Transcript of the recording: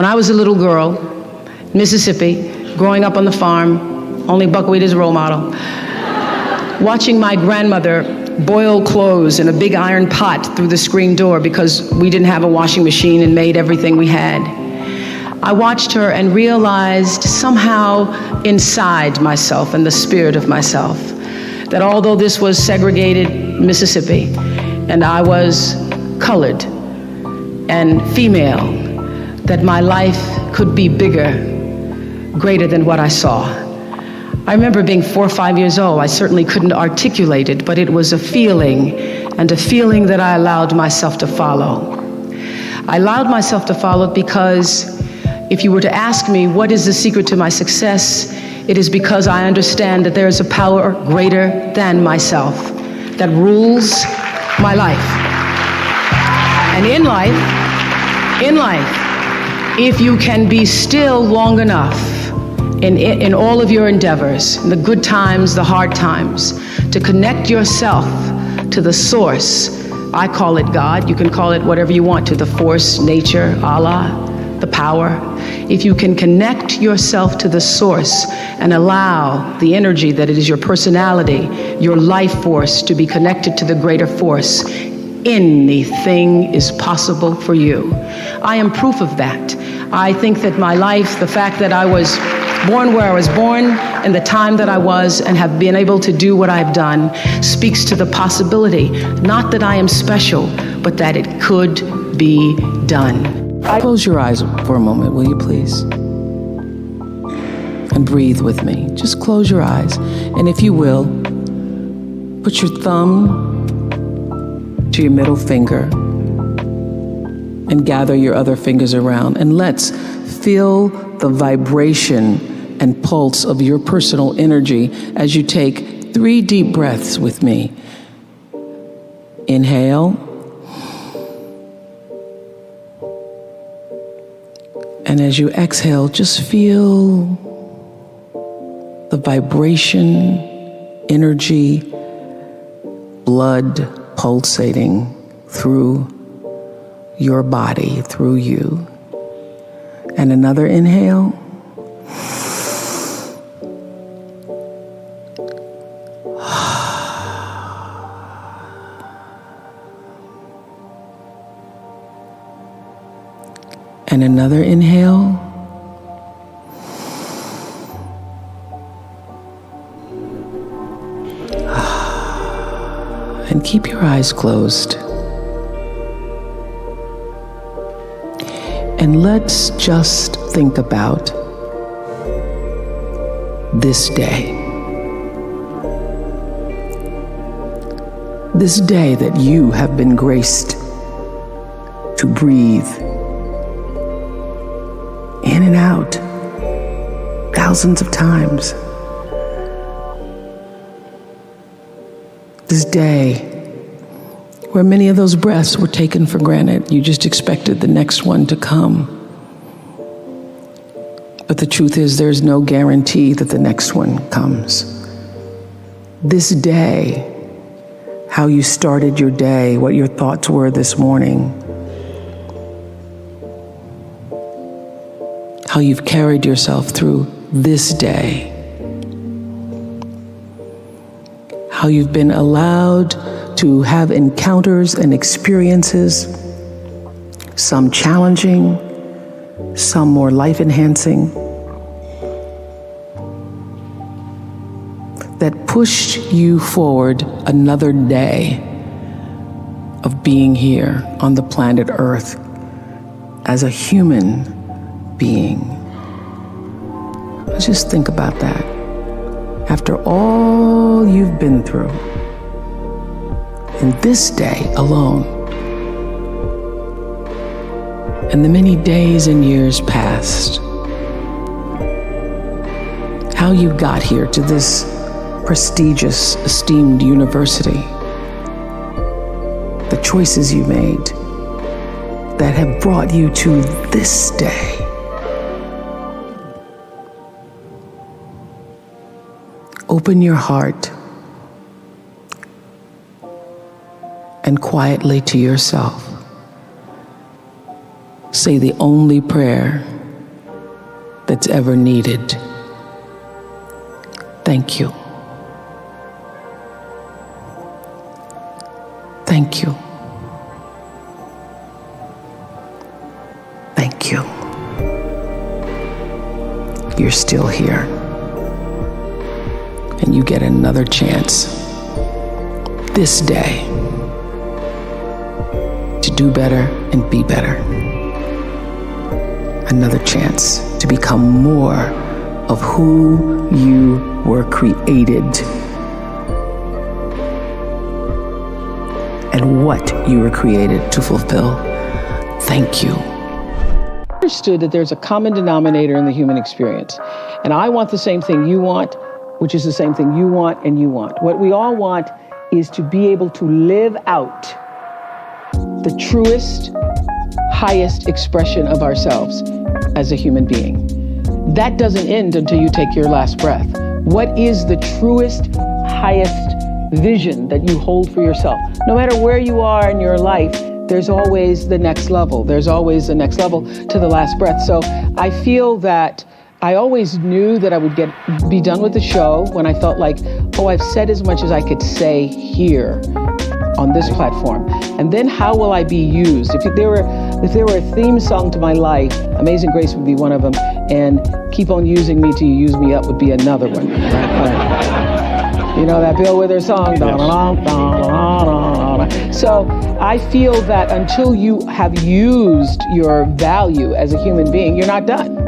When I was a little girl, Mississippi, growing up on the farm, only buckwheat as a role model, watching my grandmother boil clothes in a big iron pot through the screen door because we didn't have a washing machine and made everything we had. I watched her and realized somehow inside myself and the spirit of myself that although this was segregated Mississippi and I was colored and female, that my life could be bigger, greater than what I saw. I remember being 4 or 5 years old. I certainly couldn't articulate it, but it was a feeling, and a feeling that I allowed myself to follow. I allowed myself to follow because if you were to ask me what is the secret to my success, it is because I understand that there is a power greater than myself that rules my life. And in life, if you can be still long enough in all of your endeavors, in the good times, the hard times, to connect yourself to the source. I call it God. You can call it whatever you want to, the force, nature, Allah, the power. If you can connect yourself to the source and allow the energy that it is your personality, your life force, to be connected to the greater force, anything is possible for you. I am proof of that. I think that my life, the fact that I was born where I was born and the time that I was and have been able to do what I've done speaks to the possibility, not that I am special, but that it could be done. Close your eyes for a moment, will you please? And breathe with me. Just close your eyes. And if you will, put your thumb to your middle finger and gather your other fingers around. And let's feel the vibration and pulse of your personal energy as you take 3 deep breaths with me. Inhale. And as you exhale, just feel the vibration, energy, blood pulsating through your body, through you. And another inhale. And another inhale. And keep your eyes closed. And let's just think about this day. This day that you have been graced to breathe in and out thousands of times. This day where many of those breaths were taken for granted. You just expected the next one to come. But the truth is, there's no guarantee that the next one comes. This day, how you started your day, what your thoughts were this morning, how you've carried yourself through this day, how you've been allowed to have encounters and experiences, some challenging, some more life-enhancing, that pushed you forward another day of being here on the planet Earth as a human being. Just think about that. After all you've been through, in this day alone, and the many days and years past, how you got here to this prestigious, esteemed university, the choices you made that have brought you to this day. Open your heart and quietly to yourself say the only prayer that's ever needed. Thank you. Thank you. Thank you. You're still here. And you get another chance this day to do better and be better. Another chance to become more of who you were created and what you were created to fulfill. Thank you. I understood that there's a common denominator in the human experience. And I want the same thing you want, which is the same thing you want and you want. What we all want is to be able to live out the truest, highest expression of ourselves as a human being. That doesn't end until you take your last breath. What is the truest, highest vision that you hold for yourself? No matter where you are in your life, there's always the next level. There's always the next level to the last breath. So I feel that I always knew that I would be done with the show when I felt like, oh, I've said as much as I could say here on this platform. And then how will I be used? If there were a theme song to my life, Amazing Grace would be one of them, and Keep On Using Me Till You Use Me Up would be another one. You know that Bill Withers song? So I feel that until you have used your value as a human being, you're not done.